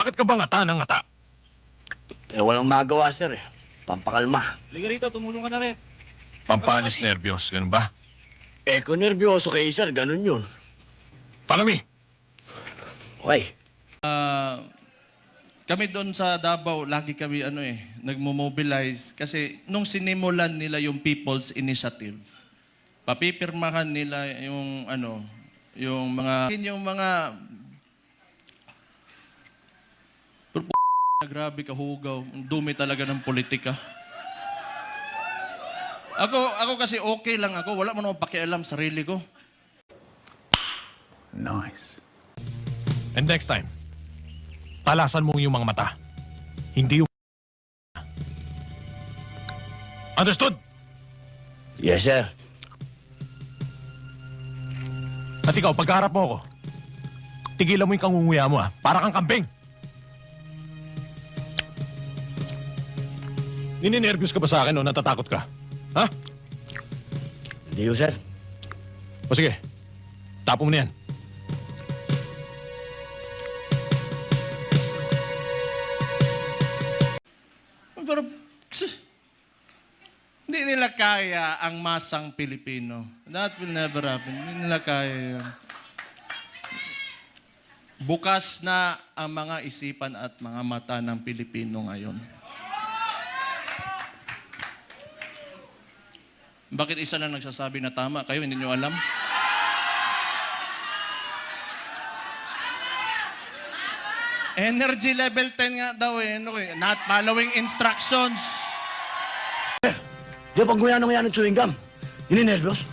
Bakit ka ba ngata ng ngata? Walang magawa, sir eh. Pampakalma. Liga rito, tumulong ka na rin. Pampanis nervyos, ganun ba? Kung nervyoso kayo, sir, ganun yun. Palami! Okay. Kami doon sa Davao, lagi kami nagmo-mobilize kasi nung sinimulan nila yung People's Initiative, papipirmahan nila yung mga grabe kahugaw, ang dumi talaga ng politika. Ako kasi okay lang ako, wala man akong pakialam sarili ko. Nice. And next time, talasan mo yung mga mata. Hindi yung... Understood? Yes, sir. At ikaw, pagkaharap mo ako, tigilan mo yung kangunguya mo, para kang kambing. Nininervyos ka ba sa akin o natatakot ka? Ha? Hindi yun, sir. O sige, tapo mo na yan. Pero, hindi nila kaya ang masang Pilipino. That will never happen. Hindi nila kaya yan. Bukas na ang mga isipan at mga mata ng Pilipino ngayon. Bakit isa lang nagsasabi na tama? Kayo, hindi nyo alam? Energy level 10 nga daw eh. Not following instructions. Di ba pag nguya ng chewing gum? Nininervyos?